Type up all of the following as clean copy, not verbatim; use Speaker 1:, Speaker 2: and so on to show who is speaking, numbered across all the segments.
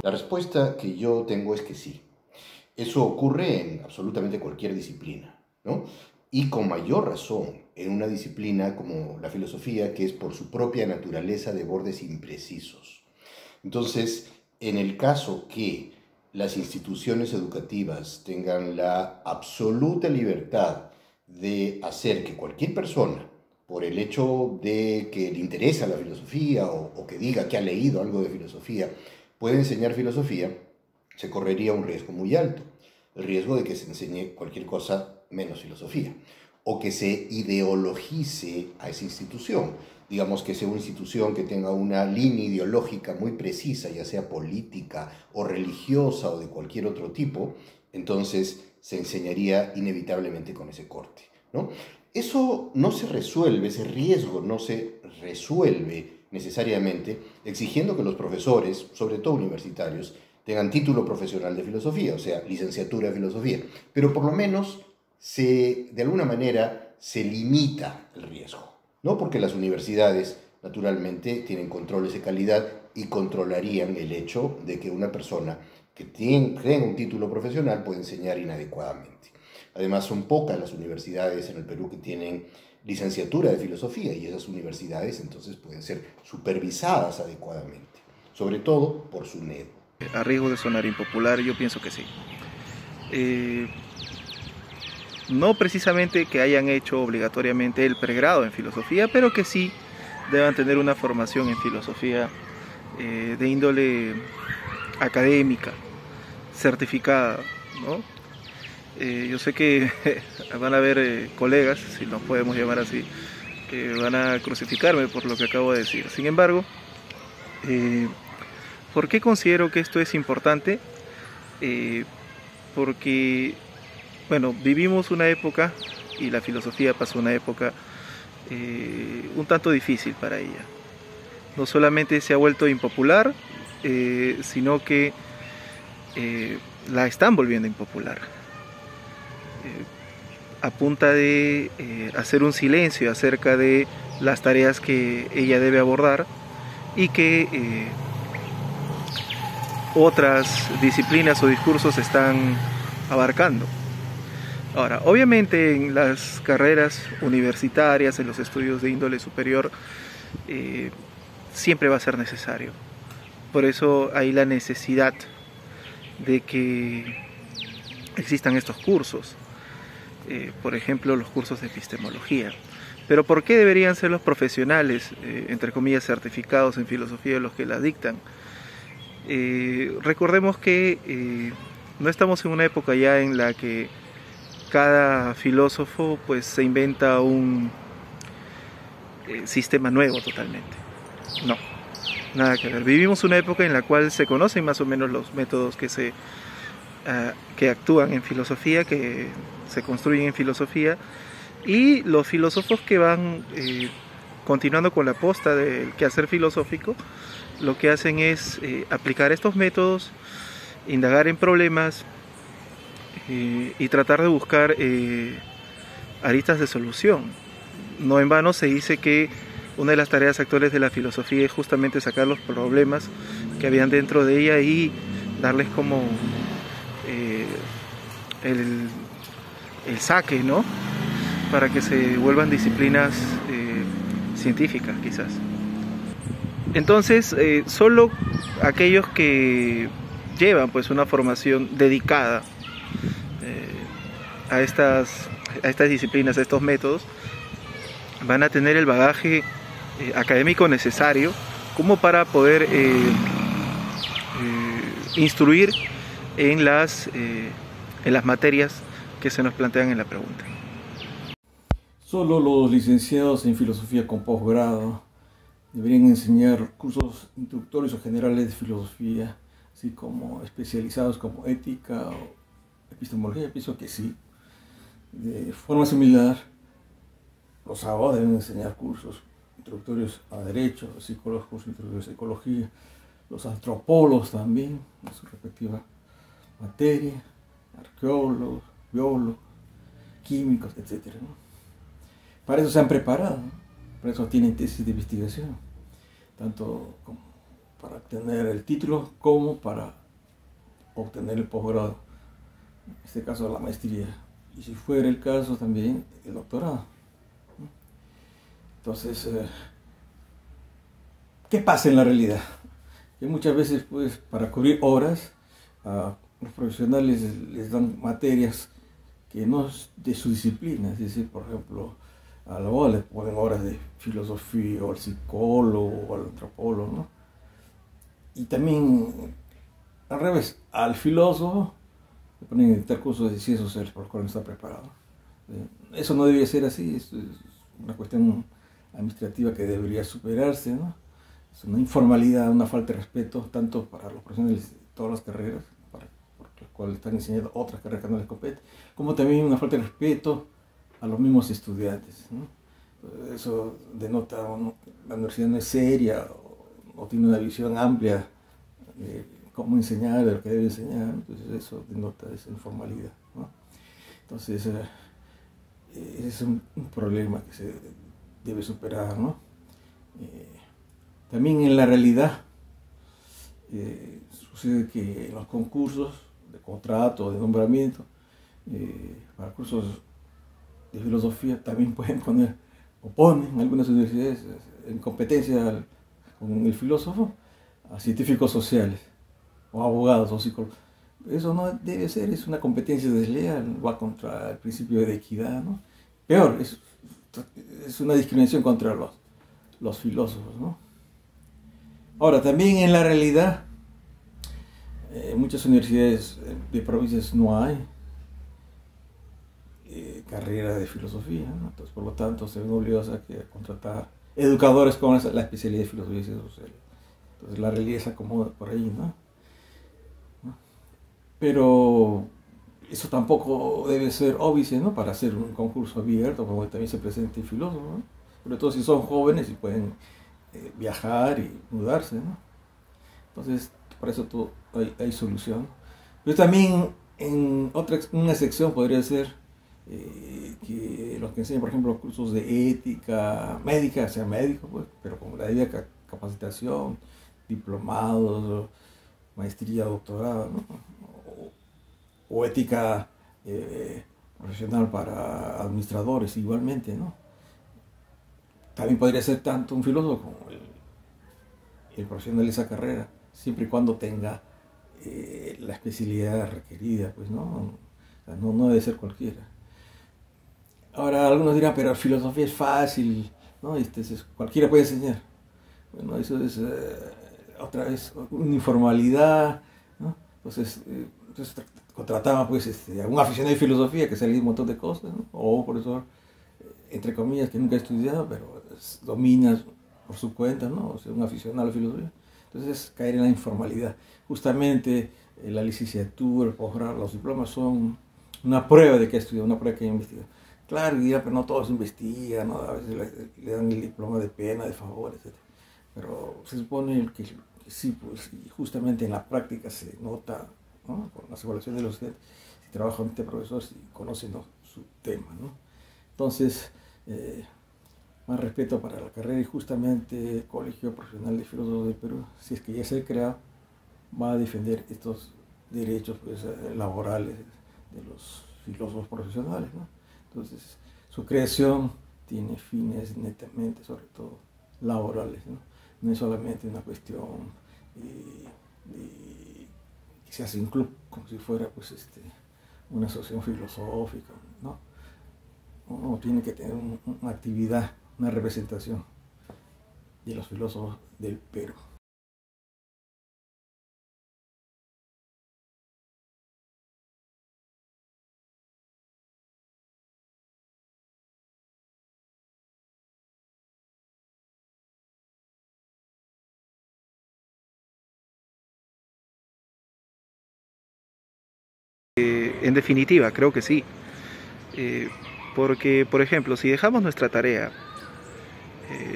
Speaker 1: La respuesta que yo tengo es que sí. Eso ocurre en absolutamente cualquier disciplina, ¿no? Y con mayor razón en una disciplina como la filosofía, que es por su propia naturaleza de bordes imprecisos. Entonces, en el caso que las instituciones educativas tengan la absoluta libertad de hacer que cualquier persona, por el hecho de que le interesa la filosofía o que diga que ha leído algo de filosofía, puede enseñar filosofía, se correría un riesgo muy alto. El riesgo de que se enseñe cualquier cosa menos filosofía, o que se ideologice a esa institución. Digamos que sea una institución que tenga una línea ideológica muy precisa, ya sea política o religiosa o de cualquier otro tipo, entonces se enseñaría inevitablemente con ese corte, ¿no? Eso no se resuelve, ese riesgo no se resuelve necesariamente exigiendo que los profesores, sobre todo universitarios, tengan título profesional de filosofía, o sea, licenciatura de filosofía, pero por lo menos de alguna manera se limita el riesgo, ¿no? Porque las universidades naturalmente tienen controles de calidad y controlarían el hecho de que una persona que tenga un título profesional puede enseñar inadecuadamente. Además, son pocas las universidades en el Perú que tienen licenciatura de filosofía y esas universidades entonces pueden ser supervisadas adecuadamente, sobre todo por SUNED.
Speaker 2: A riesgo de sonar impopular, yo pienso que sí. No precisamente que hayan hecho obligatoriamente el pregrado en filosofía, pero que sí deban tener una formación en filosofía de índole académica, certificada, ¿no? Yo sé que van a haber colegas, si nos podemos llamar así, que van a crucificarme por lo que acabo de decir. Sin embargo, ¿por qué considero que esto es importante? Porque, bueno, vivimos una época, y la filosofía pasó una época un tanto difícil para ella. No solamente se ha vuelto impopular, sino que la están volviendo impopular. A punta de hacer un silencio acerca de las tareas que ella debe abordar y que otras disciplinas o discursos están abarcando. Ahora, obviamente en las carreras universitarias, en los estudios de índole superior, siempre va a ser necesario. Por eso hay la necesidad de que existan estos cursos. Por ejemplo, los cursos de epistemología. Pero ¿por qué deberían ser los profesionales, entre comillas, certificados en filosofía los que la dictan? Recordemos que no estamos en una época ya en la que cada filósofo pues se inventa un sistema nuevo totalmente. No, nada que ver. Vivimos una época en la cual se conocen más o menos los métodos que actúan en filosofía, que se construyen en filosofía, y los filósofos que van continuando con la posta del quehacer filosófico, lo que hacen es aplicar estos métodos, indagar en problemas y tratar de buscar aristas de solución. No en vano se dice que una de las tareas actuales de la filosofía es justamente sacar los problemas que habían dentro de ella y darles como el saque, ¿no? Para que se vuelvan disciplinas científicas, quizás. Entonces, solo aquellos que llevan pues una formación dedicada a estas disciplinas, a estos métodos, van a tener el bagaje académico necesario como para poder instruir en las materias que se nos plantean en la pregunta.
Speaker 3: Solo los licenciados en filosofía con posgrado deberían enseñar cursos introductorios o generales de filosofía, así como especializados como ética o epistemología. Pienso que sí. De forma similar, los abogados deben enseñar cursos introductorios a derecho, los psicólogos cursos introductorios a psicología, los antropólogos también, en su respectiva materia, arqueólogos, biólogos, químicos, etc., ¿no? Para eso se han preparado, ¿no? Para eso tienen tesis de investigación, tanto como para obtener el título como para obtener el posgrado, en este caso la maestría, y si fuera el caso también el doctorado. Entonces, ¿qué pasa en la realidad? Que muchas veces, pues, para cubrir horas, a los profesionales les dan materias que no es de su disciplina, es decir, por ejemplo, a la abogada le ponen horas de filosofía, o al psicólogo, o al antropólogo, ¿no? Y también, al revés, al filósofo le ponen el curso de ciencias sociales por el cual no está preparado. Eso no debería ser así, es una cuestión administrativa que debería superarse, ¿no? Es una informalidad, una falta de respeto, tanto para los profesionales de todas las carreras, por las cuales están enseñando otras carreras que no les competen, como también una falta de respeto a los mismos estudiantes, ¿no? Eso denota que la universidad no es seria o tiene una visión amplia de cómo enseñar, de lo que debe enseñar. Entonces eso denota esa informalidad, ¿no? Entonces ese es un problema que se debe superar, ¿no? También en la realidad sucede que en los concursos de contrato, de nombramiento, para cursos de filosofía también pueden poner, o ponen algunas universidades en competencia con el filósofo, a científicos sociales, o abogados, o psicólogos. Eso no debe ser, es una competencia desleal, va contra el principio de equidad, ¿no? Peor, es una discriminación contra los filósofos, ¿no? Ahora, también en la realidad, en muchas universidades de provincias no hay carrera de filosofía, ¿no? Entonces, por lo tanto, se ven obligados a contratar educadores con la especialidad de filosofía y ciencias sociales. Entonces, la realidad se acomoda por ahí, ¿no? Pero eso tampoco debe ser óbice, ¿no? Para hacer un concurso abierto, como también se presente el filósofo, ¿no? Sobre todo si son jóvenes y pueden viajar y mudarse, ¿no? Entonces, para eso hay solución. Pero también en una sección podría ser que los que enseñan, por ejemplo, cursos de ética médica, sean médicos, pues, pero con la debida capacitación, diplomados, maestría, doctorado, ¿no? O ética profesional para administradores igualmente, ¿no? También podría ser tanto un filósofo como el profesional de esa carrera, siempre y cuando tenga la especialidad requerida, pues, ¿no? O sea, no debe ser cualquiera. Ahora algunos dirán, pero filosofía es fácil, ¿no? Cualquiera puede enseñar. Bueno, eso es otra vez una informalidad, ¿no? Entonces contrataba pues a un aficionado de filosofía que sabía un montón de cosas, ¿no? O un profesor, entre comillas, que nunca ha estudiado, pero domina por su cuenta, ¿no? O sea, un aficionado a la filosofía. Entonces caer en la informalidad. Justamente la licenciatura, el posgrado, los diplomas son una prueba de que ha estudiado, una prueba de que ha investigado. Claro, dirá, pero no todos investigan, ¿no? A veces le dan el diploma de pena, de favor, etc. Pero se supone que sí, pues, y justamente en la práctica se nota, ¿no? Con las evaluaciones de los estudiantes, si trabajan este profesor, si conocen, ¿no? Su tema, ¿no? Entonces, más respeto para la carrera, y justamente el Colegio Profesional de Filósofos del Perú, si es que ya se ha creado, va a defender estos derechos, pues, laborales de los filósofos profesionales, ¿no? Entonces, su creación tiene fines netamente, sobre todo, laborales, ¿no? No es solamente una cuestión que se hace un club, como si fuera pues, una asociación filosófica, ¿no? Uno tiene que tener una actividad, una representación de los filósofos del Perú.
Speaker 2: En definitiva, creo que sí. Porque, por ejemplo, si dejamos nuestra tarea,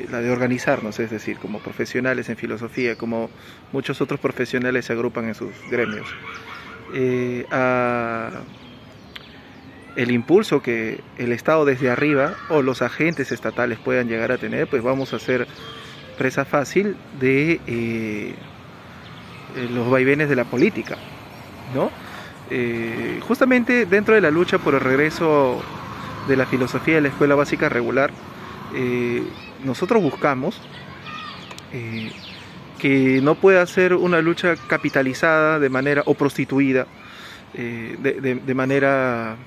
Speaker 2: la de organizarnos, es decir, como profesionales en filosofía, como muchos otros profesionales se agrupan en sus gremios, el impulso que el Estado desde arriba o los agentes estatales puedan llegar a tener, pues vamos a ser presa fácil de los vaivenes de la política, ¿no? Justamente dentro de la lucha por el regreso de la filosofía de la escuela básica regular, nosotros buscamos que no pueda ser una lucha capitalizada de manera o prostituida de manera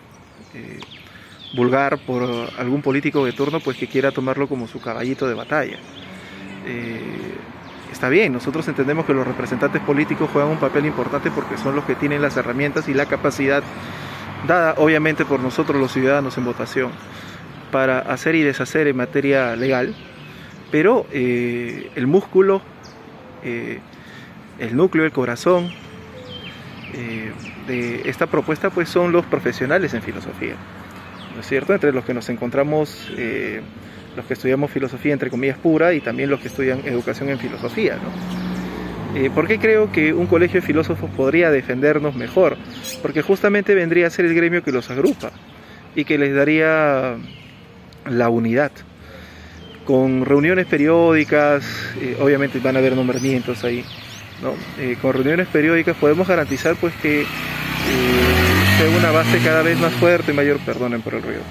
Speaker 2: vulgar por algún político de turno, pues que quiera tomarlo como su caballito de batalla. Está bien, nosotros entendemos que los representantes políticos juegan un papel importante porque son los que tienen las herramientas y la capacidad dada obviamente por nosotros los ciudadanos en votación para hacer y deshacer en materia legal, pero el músculo, el núcleo, el corazón de esta propuesta pues son los profesionales en filosofía, ¿no es cierto? Entre los que nos encontramos los que estudiamos filosofía entre comillas pura y también los que estudian educación en filosofía, ¿no? ¿Por qué creo que un colegio de filósofos podría defendernos mejor? Porque justamente vendría a ser el gremio que los agrupa y que les daría la unidad. Con reuniones periódicas, obviamente van a haber nombramientos ahí, ¿no? Con reuniones periódicas podemos garantizar pues que sea una base cada vez más fuerte, mayor, perdonen por el ruido,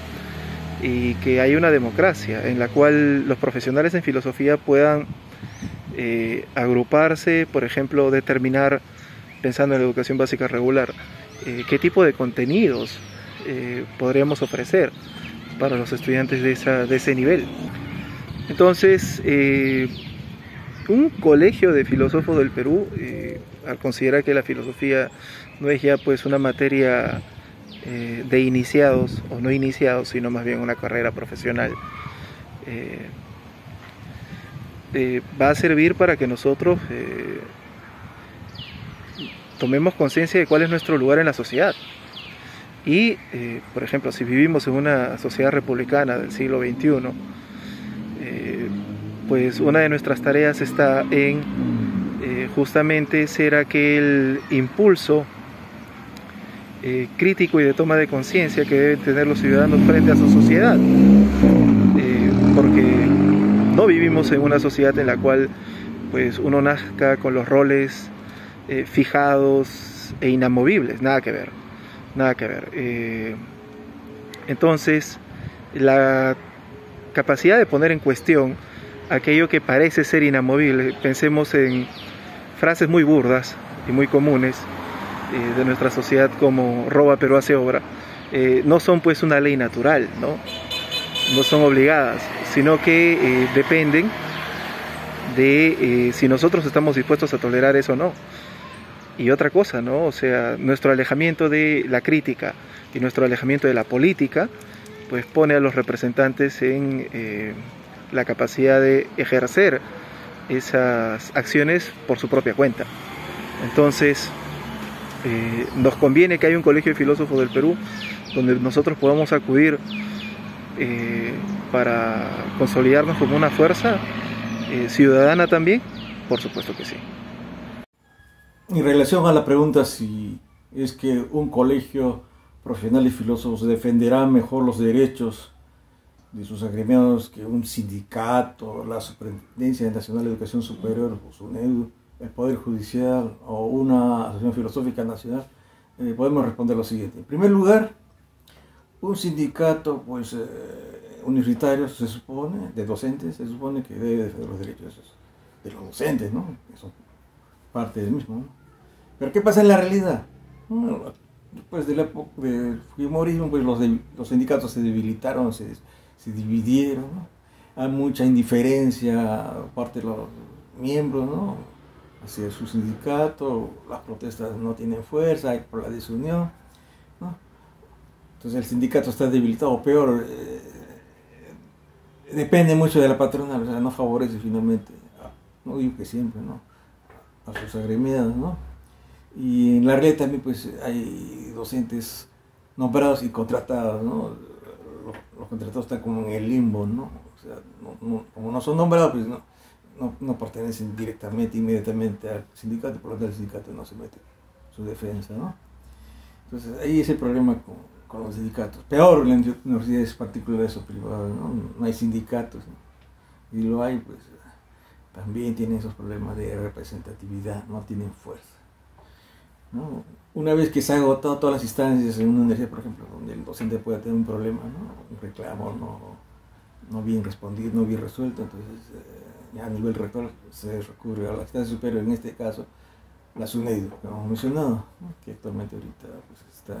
Speaker 2: y que haya una democracia en la cual los profesionales en filosofía puedan agruparse, por ejemplo, determinar, pensando en la educación básica regular, qué tipo de contenidos podríamos ofrecer para los estudiantes de ese nivel. Entonces, un colegio de filósofos del Perú, al considerar que la filosofía no es ya pues una materia de iniciados o no iniciados, sino más bien una carrera profesional, va a servir para que nosotros tomemos conciencia de cuál es nuestro lugar en la sociedad. Y, por ejemplo, si vivimos en una sociedad republicana del siglo XXI, pues una de nuestras tareas está en justamente ser aquel impulso crítico y de toma de conciencia que deben tener los ciudadanos frente a su sociedad, porque no vivimos en una sociedad en la cual pues uno nazca con los roles fijados e inamovibles, nada que ver, nada que ver. Entonces, la capacidad de poner en cuestión aquello que parece ser inamovible, pensemos en frases muy burdas y muy comunes de nuestra sociedad como roba pero hace obra, no son pues una ley natural, no son obligadas, sino que dependen de si nosotros estamos dispuestos a tolerar eso o no. Y otra cosa, ¿no? O sea, nuestro alejamiento de la crítica y nuestro alejamiento de la política pues pone a los representantes en la capacidad de ejercer esas acciones por su propia cuenta. Entonces, nos conviene que haya un colegio de filósofos del Perú donde nosotros podamos acudir para consolidarnos como una fuerza ciudadana también, por supuesto que sí.
Speaker 3: En relación a la pregunta si es que un colegio profesional de filósofos defenderá mejor los derechos de sus agremiados que un sindicato, la Superintendencia Nacional de Educación Superior, o SUNEDU, el Poder Judicial o una Asociación Filosófica Nacional, podemos responder lo siguiente. En primer lugar, un sindicato pues, universitario se supone, de docentes, se supone que debe defender los derechos de los docentes, ¿no? Que son parte del mismo, ¿no? Pero ¿qué pasa en la realidad? Bueno, después de la época del fujimorismo, pues los sindicatos se debilitaron, se dividieron, ¿no? Hay mucha indiferencia por parte de los miembros, ¿no? Hacia su sindicato, las protestas no tienen fuerza, hay por la desunión, ¿no? Entonces el sindicato está debilitado, o peor, depende mucho de la patronal, o sea, no favorece finalmente, no digo que siempre, ¿no?, a sus agremiados, ¿no? Y en la red también pues hay docentes nombrados y contratados, ¿no? Los contratados están como en el limbo, ¿no? O sea, como no son nombrados, pues no pertenecen directamente, inmediatamente al sindicato, por lo tanto el sindicato no se mete en su defensa, ¿no? Entonces ahí es el problema con los sindicatos. Peor en las universidades particulares o privadas, ¿no? No hay sindicatos, ¿no? Y lo hay, pues también tienen esos problemas de representatividad, no tienen fuerza, ¿no? Una vez que se han agotado todas las instancias en una universidad, por ejemplo, donde el docente pueda tener un problema, ¿no? Un reclamo no bien respondido, no bien resuelto, entonces ya a nivel rector se recurre a la instancia superior, en este caso la SUNEDU, que hemos mencionado, ¿no? Que actualmente ahorita pues, está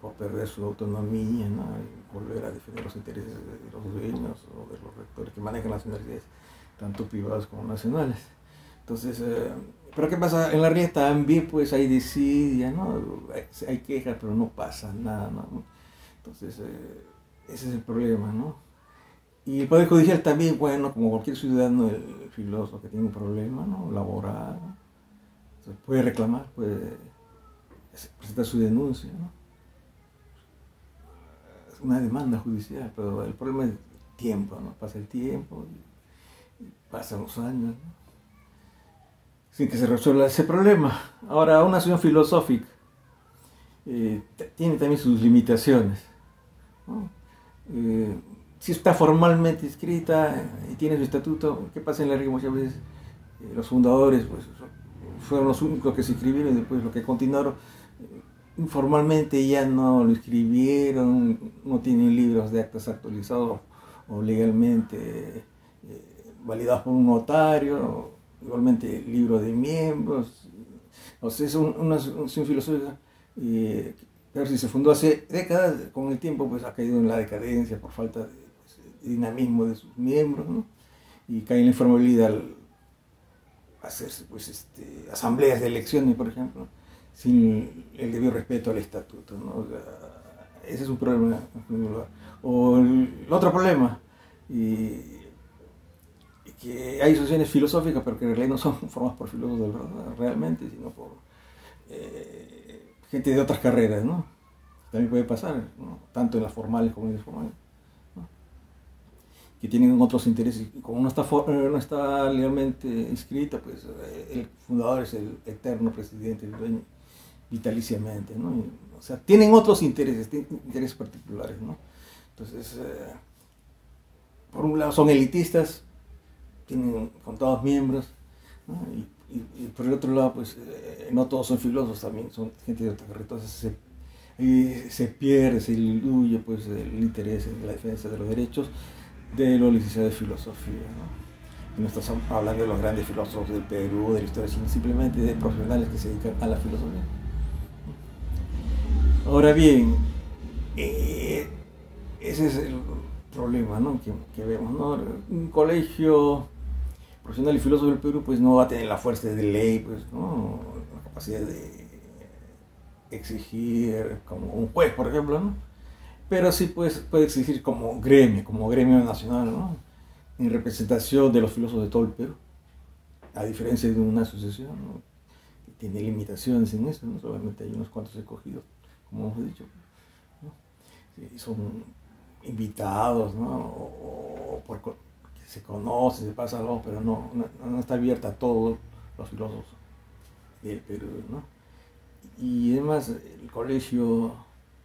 Speaker 3: por perder su autonomía, ¿no? Y volver a defender los intereses de los dueños o de los rectores que manejan las universidades, tanto privadas como nacionales. Entonces, pero ¿qué pasa? En la RIE también pues hay desidia, ¿no? Hay quejas, pero no pasa nada, ¿no? Entonces, ese es el problema, ¿no? Y el Poder Judicial también, bueno, como cualquier ciudadano, el filósofo que tiene un problema, ¿no? Laboral, ¿no? Entonces, puede reclamar, puede presentar su denuncia, ¿no? Es una demanda judicial, pero el problema es el tiempo, ¿no? Pasa el tiempo y pasan los años, ¿no? Sin que se resuelva ese problema. Ahora, una acción filosófica tiene también sus limitaciones, ¿no? Si está formalmente escrita y tiene su estatuto, ¿qué pasa en la RIE? Muchas veces los fundadores pues, fueron los únicos que se escribieron y después los que continuaron informalmente ya no lo escribieron, no tienen libros de actas actualizados o legalmente validados por un notario, igualmente libro de miembros. O sea, es una acción filosófica pero si se fundó hace décadas, con el tiempo pues ha caído en la decadencia por falta de dinamismo de sus miembros, ¿no? Y cae en la informalidad al hacerse pues, asambleas de elecciones, por ejemplo, sin el debido respeto al estatuto, ¿no? O sea, ese es un problema. O el otro problema, que hay asociaciones filosóficas, pero que en realidad no son formadas por filósofos de verdad, realmente, sino por gente de otras carreras, ¿no? También puede pasar, ¿no? Tanto en las formales como en las informales, ¿no? Que tienen otros intereses, y como no está legalmente inscrita, pues el fundador es el eterno presidente, el dueño, vitaliciamente, ¿no? O sea, tienen otros intereses particulares, ¿no? Entonces, por un lado son elitistas, tienen contados miembros, ¿no? Y por el otro lado, pues no todos son filósofos, también son gente de otra carrera, entonces se pierde, se diluye pues, el interés en la defensa de los derechos de los licenciados de filosofía, ¿no? Y no estamos hablando de los grandes filósofos del Perú, de la historia, sino simplemente de profesionales que se dedican a la filosofía. Ahora bien, ese es el problema, ¿no? que vemos, ¿no? Un colegio profesional y filósofo del Perú pues no va a tener la fuerza de ley, pues, ¿no? La capacidad de exigir como un juez, por ejemplo, ¿no? Pero sí pues, puede exigir como gremio nacional, ¿no? En representación de los filósofos de todo el Perú, a diferencia de una asociación, ¿no? Que tiene limitaciones en eso, ¿no? Solamente hay unos cuantos escogidos, como hemos dicho, ¿no? Sí, son invitados, ¿no? O porque se conoce, se pasa algo, pero no está abierta a todos los filósofos del Perú, ¿no? Y además el colegio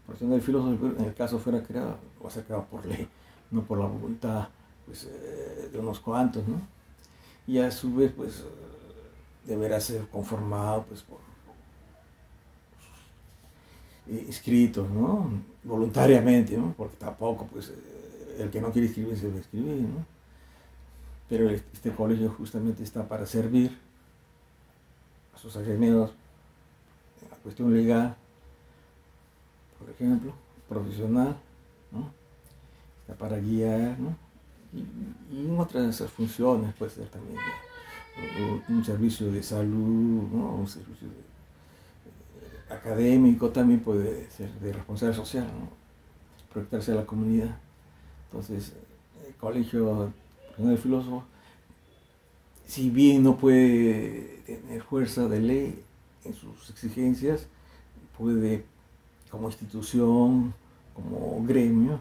Speaker 3: profesional del filósofo del Perú, en el caso fuera creado, va a ser creado por ley, no por la voluntad pues, de unos cuantos, ¿no? Y a su vez pues deberá ser conformado pues, por inscritos, ¿no? Voluntariamente, ¿no? Porque tampoco pues el que no quiere inscribir se debe inscribir, ¿no? Pero este colegio justamente está para servir a sus agremiados en la cuestión legal, por ejemplo, profesional, ¿no? Está para guiar, ¿no? Y en otras funciones puede ser también un servicio de salud, ¿no? Un servicio académico, también puede ser de responsabilidad social, ¿no? Proyectarse a la comunidad. Entonces, el colegio profesional de filósofos, si bien no puede tener fuerza de ley en sus exigencias, puede como institución, como gremio,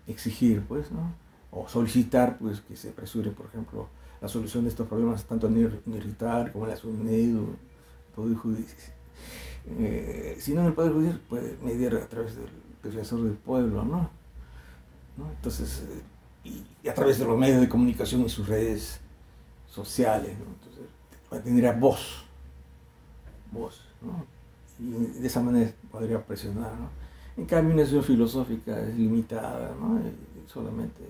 Speaker 3: exigir, pues, ¿no? O solicitar, pues, que se apresure, por ejemplo, la solución de estos problemas, tanto en el RITAR como en la SUNEDU, el Poder Judicial. Si no en el Poder Judicial, puede mediar a través del defensor del pueblo, ¿no? Entonces, y a través de los medios de comunicación y sus redes sociales, ¿no? Entonces, tendría voz, ¿no? Y de esa manera podría presionar, ¿no? En cambio, una acción filosófica es limitada, ¿no? Y solamente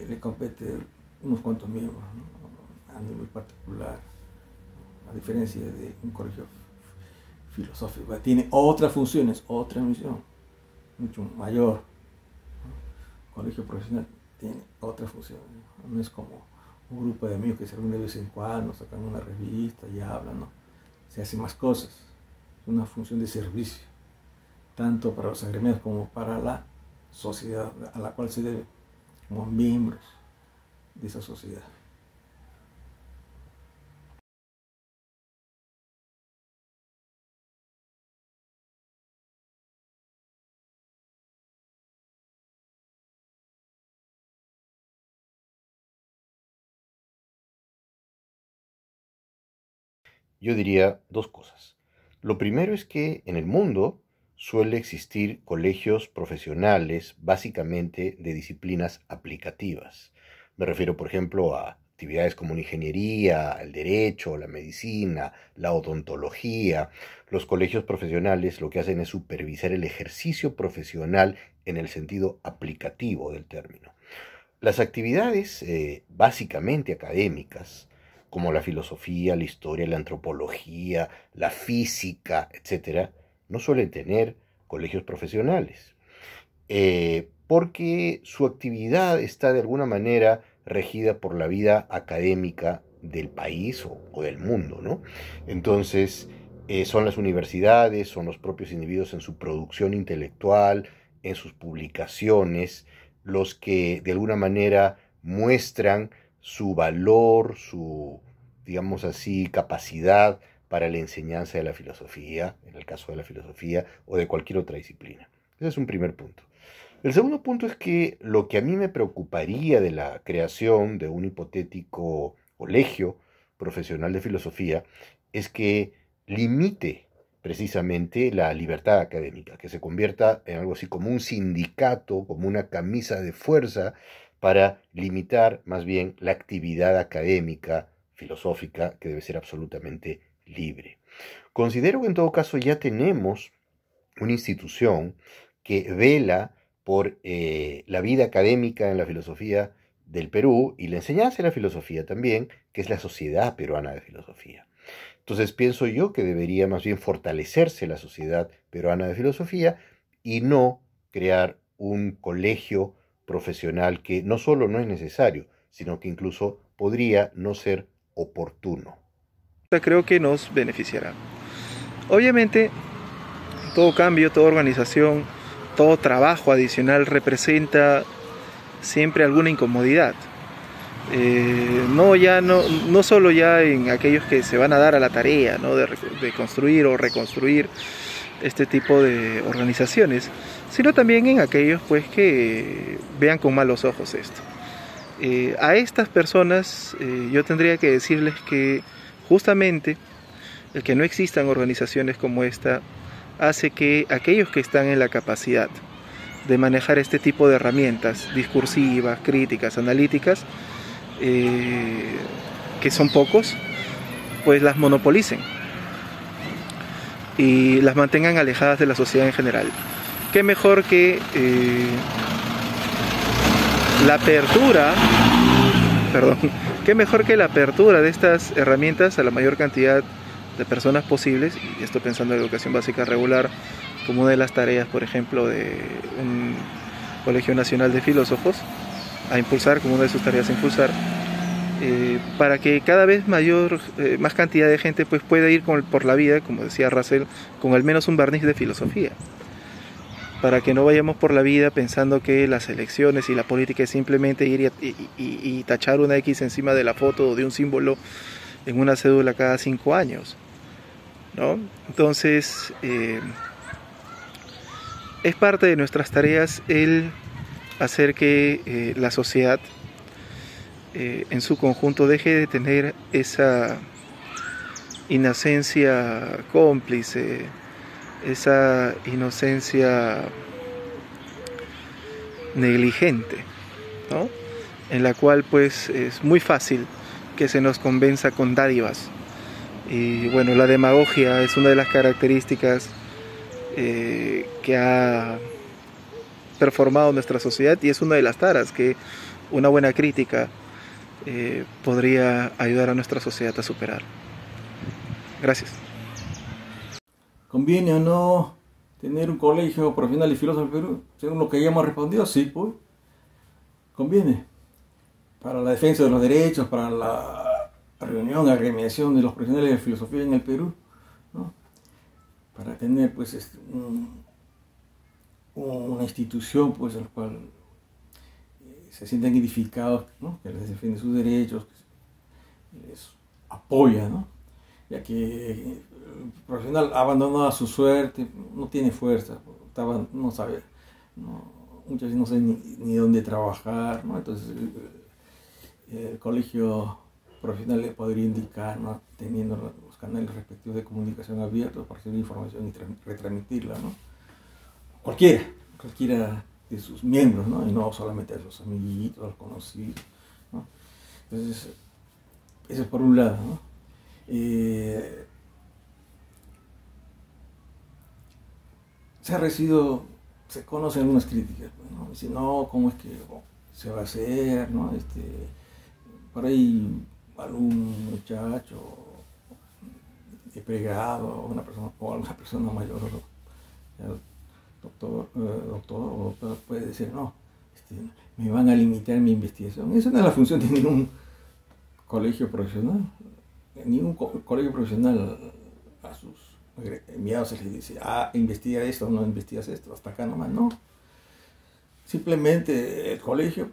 Speaker 3: le compete unos cuantos miembros, ¿no? A nivel particular, a diferencia de un colegio filosófico, tiene otras funciones, otra misión, mucho mayor, ¿no? Colegio profesional tiene otras funciones, no es como un grupo de amigos que se reúnen de vez en cuando, sacan una revista y hablan, ¿no? Se hacen más cosas, es una función de servicio, tanto para los agremiados como para la sociedad a la cual se debe, como miembros de esa sociedad.
Speaker 1: Yo diría dos cosas. Lo primero es que en el mundo suele existir colegios profesionales básicamente de disciplinas aplicativas. Me refiero, por ejemplo, a actividades como la ingeniería, el derecho, la medicina, la odontología. Los colegios profesionales lo que hacen es supervisar el ejercicio profesional en el sentido aplicativo del término. Las actividades básicamente académicas, como la filosofía, la historia, la antropología, la física, etcétera, no suelen tener colegios profesionales, porque su actividad está de alguna manera regida por la vida académica del país o del mundo, ¿no? Entonces, son las universidades, son los propios individuos en su producción intelectual, en sus publicaciones, los que de alguna manera muestran su valor, su, digamos así, capacidad para la enseñanza de la filosofía, en el caso de la filosofía o de cualquier otra disciplina. Ese es un primer punto. El segundo punto es que lo que a mí me preocuparía de la creación de un hipotético colegio profesional de filosofía es que limite precisamente la libertad académica, que se convierta en algo así como un sindicato, como una camisa de fuerza para limitar más bien la actividad académica, filosófica, que debe ser absolutamente libre. Considero que en todo caso ya tenemos una institución que vela por la vida académica en la filosofía del Perú y la enseñanza de la filosofía también, que es la Sociedad Peruana de Filosofía. Entonces pienso yo que debería más bien fortalecerse la Sociedad Peruana de Filosofía y no crear un colegio profesional que no solo no es necesario, sino que incluso podría no ser oportuno.
Speaker 2: Creo que nos beneficiará. Obviamente, todo cambio, toda organización, todo trabajo adicional representa siempre alguna incomodidad. No solo ya en aquellos que se van a dar a la tarea, ¿no? de construir o reconstruir este tipo de organizaciones, sino también en aquellos pues que vean con malos ojos esto. A estas personas yo tendría que decirles que justamente el que no existan organizaciones como esta hace que aquellos que están en la capacidad de manejar este tipo de herramientas discursivas, críticas, analíticas, que son pocos, pues las monopolicen y las mantengan alejadas de la sociedad en general. Qué mejor que la apertura de estas herramientas a la mayor cantidad de personas posibles, y esto pensando en educación básica regular como una de las tareas, por ejemplo, de un Colegio Nacional de Filósofos, a impulsar, como una de sus tareas a impulsar, para que cada vez más cantidad de gente pues pueda ir por la vida, como decía Russell, con al menos un barniz de filosofía, para que no vayamos por la vida pensando que las elecciones y la política es simplemente ir y tachar una X encima de la foto o de un símbolo en una cédula cada 5 años, ¿no? Entonces, es parte de nuestras tareas el hacer que la sociedad en su conjunto deje de tener esa inocencia cómplice, esa inocencia negligente, ¿no? En la cual pues es muy fácil que se nos convenza con dádivas. Y bueno, la demagogia es una de las características que ha performado nuestra sociedad, y es una de las taras que una buena crítica podría ayudar a nuestra sociedad a superar. Gracias.
Speaker 3: ¿Conviene o no tener un colegio profesional de filósofos en Perú? Según lo que ya hemos respondido, sí, pues. Conviene. Para la defensa de los derechos, para la reunión, agremiación de los profesionales de filosofía en el Perú, ¿no? Para tener, pues, una institución, pues, en la cual se sientan edificados, ¿no? Que les defiende sus derechos, que les apoya, ¿no? Ya que el profesional abandonado a su suerte, no tiene fuerza, no sabe, muchas veces no sabe ni dónde trabajar, ¿no? Entonces el colegio profesional le podría indicar, ¿no? Teniendo los canales respectivos de comunicación abiertos para recibir información y retransmitirla, ¿no? Cualquiera de sus miembros, ¿no? Y no solamente a sus amiguitos, a los conocidos, ¿no? Entonces, eso es por un lado, ¿no? Se conocen algunas críticas, ¿no? Dicen, no, ¿cómo es que se va a hacer, ¿no? Por ahí algún muchacho de pregrado o alguna persona mayor, doctor o doctora, puede decir, no, me van a limitar mi investigación. Esa no es la función de ningún colegio profesional. En ningún colegio profesional a sus enviados se les dice, investiga esto o no investigas esto, hasta acá nomás, no. Simplemente el colegio,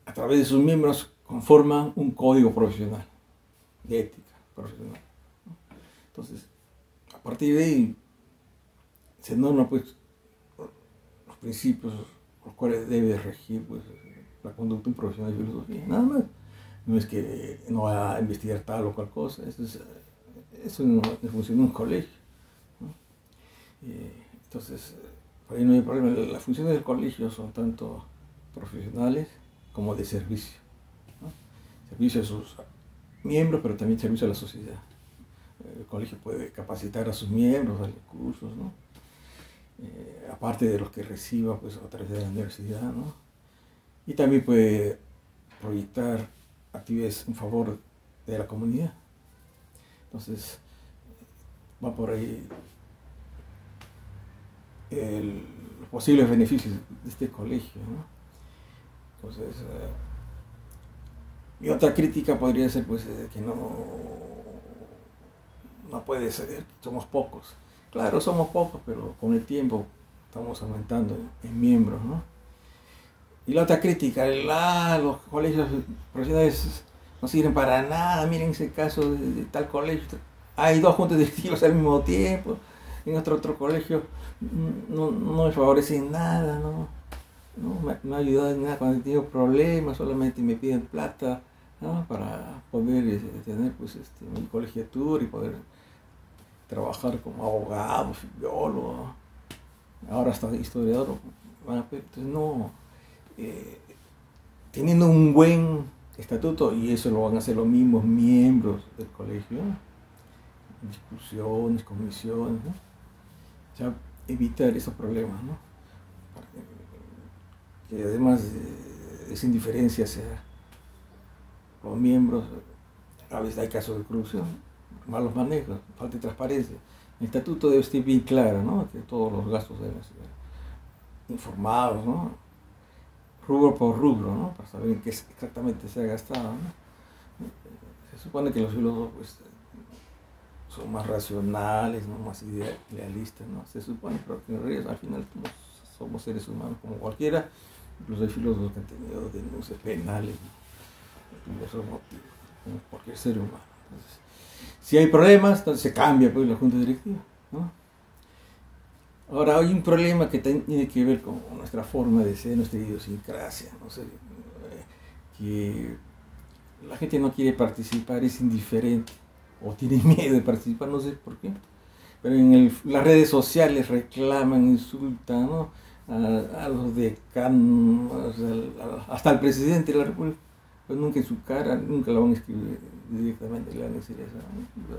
Speaker 3: a través de sus miembros, conforman un código profesional, de ética profesional. Entonces, a partir de ahí, se norma, pues, los principios los cuales debe regir, pues, la conducta de un profesional de filosofía, nada más. No es que no va a investigar tal o cual cosa, eso no funciona en un colegio, ¿no? Entonces, por ahí no hay problema. Las funciones del colegio son tanto profesionales como de servicio, ¿no? Servicio a sus miembros, pero también servicio a la sociedad. El colegio puede capacitar a sus miembros, darle cursos, ¿no? Aparte de los que reciba, pues, a través de la universidad, ¿no? Y también puede proyectar actividades en favor de la comunidad. Entonces, va por ahí los posibles beneficios de este colegio, ¿no? Entonces, y otra crítica podría ser, pues, que no puede ser, somos pocos. Claro, somos pocos, pero con el tiempo estamos aumentando en miembros, ¿no? Y la otra crítica, los colegios profesionales no sirven para nada. Miren ese caso de tal colegio, hay 2 juntas directivas al mismo tiempo, en otro colegio no me favorecen nada, no me ha ayudado en nada cuando he tenido problemas, solamente me piden plata, ¿no? Para poder tener, pues, mi colegiatura y poder trabajar como abogado, biólogo, ahora hasta historiador. Entonces, no. Teniendo un buen estatuto, y eso lo van a hacer los mismos miembros del colegio, discusiones, comisiones, ¿no? O sea, evitar esos problemas, ¿no? Que además de esa indiferencia hacia los miembros, a veces hay casos de corrupción, malos manejos, falta de transparencia. El estatuto debe estar bien claro, ¿no? Que todos los gastos deben ser informados, ¿no? Rubro por rubro, ¿no? Para saber en qué exactamente se ha gastado, ¿no? Se supone que los filósofos, pues, son más racionales, ¿no? Más idealistas, ¿no? Se supone, pero que en realidad al final somos seres humanos como cualquiera. Incluso hay filósofos que han tenido denuncias penales, ¿no? Por diversos motivos, como cualquier ser humano. Entonces, si hay problemas, entonces se cambia, pues, la junta directiva, ¿no? Ahora, hay un problema que tiene que ver con nuestra forma de ser, nuestra idiosincrasia, no sé, que la gente no quiere participar, es indiferente, o tiene miedo de participar, no sé por qué, pero en las redes sociales reclaman, insultan, ¿no? A los decanos, hasta al presidente de la República, pues nunca en su cara, nunca lo van a escribir directamente, le van a decir eso, ¿no?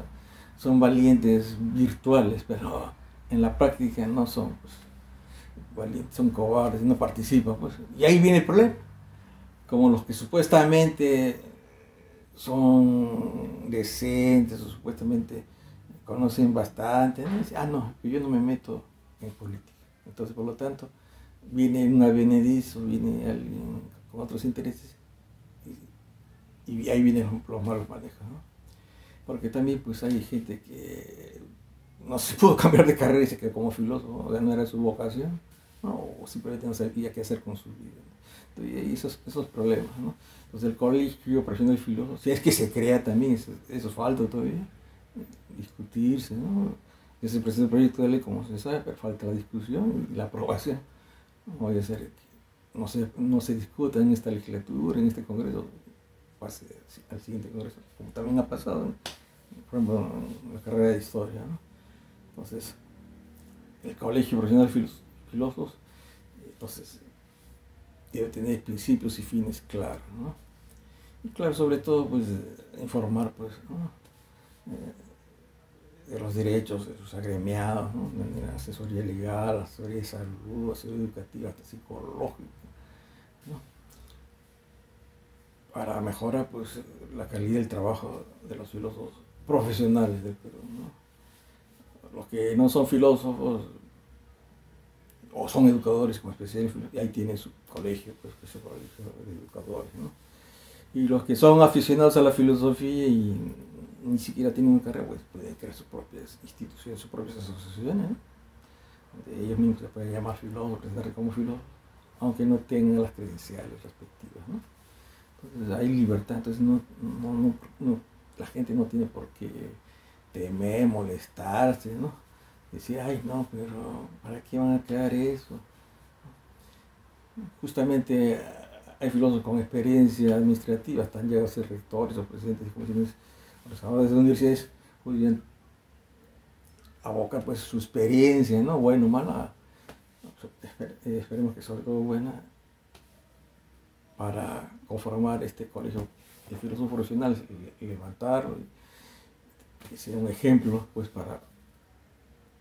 Speaker 3: Son valientes virtuales, pero en la práctica no son, pues, valientes, son cobardes, no participan, pues, y ahí viene el problema. Como los que supuestamente son decentes o supuestamente conocen bastante, ¿no? Dicen, no, yo no me meto en política. Entonces, por lo tanto, viene un advenedizo, viene alguien con otros intereses y ahí vienen los malos manejos, ¿no? Porque también pues hay gente que no se pudo cambiar de carrera y se quedó como filósofo, o sea, no era su vocación, ¿no? O simplemente no sabía qué hacer con su vida. Entonces, y esos problemas, ¿no? Entonces el colegio profesional de filósofos, si es que se crea también, eso falta todavía, discutirse, ¿no? Ya se presenta el proyecto de ley, como se sabe, pero falta la discusión y la aprobación. No voy a hacer que no se discuta en esta legislatura, en este congreso, pase al siguiente congreso, como también ha pasado, ¿no? Por ejemplo, en la carrera de historia, ¿no? Entonces, el colegio profesional de filósofos, entonces, debe tener principios y fines claros, ¿no? Y claro, sobre todo, pues, informar, pues, ¿no? De los derechos de sus agremiados, ¿no? De la asesoría legal, asesoría de salud, asesoría educativa, hasta psicológica, ¿no? Para mejorar, pues, la calidad del trabajo de los filósofos profesionales del Perú, ¿no? Los que no son filósofos o son educadores como especialistas, y ahí tienen su colegio, pues, su colegio de educadores, ¿no? Y los que son aficionados a la filosofía y ni siquiera tienen una carrera, pues pueden crear sus propias instituciones, sus propias asociaciones, ¿no? De ellos mismos se pueden llamar filósofos, presentarse como filósofos, aunque no tengan las credenciales respectivas, ¿no? Entonces hay libertad, entonces la gente no tiene por qué temer, molestarse, ¿no? Decir, ay, no, pero ¿para qué van a crear eso? Justamente hay filósofos con experiencia administrativa, están llegando a ser rectores o presidentes de comisiones organizadoras de universidades, podrían abocar pues su experiencia, ¿no? Buena o mala, esperemos que sobre todo buena, para conformar este colegio de filósofos profesionales y levantarlo, y que sea un ejemplo pues para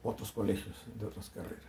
Speaker 3: otros colegios de otras carreras.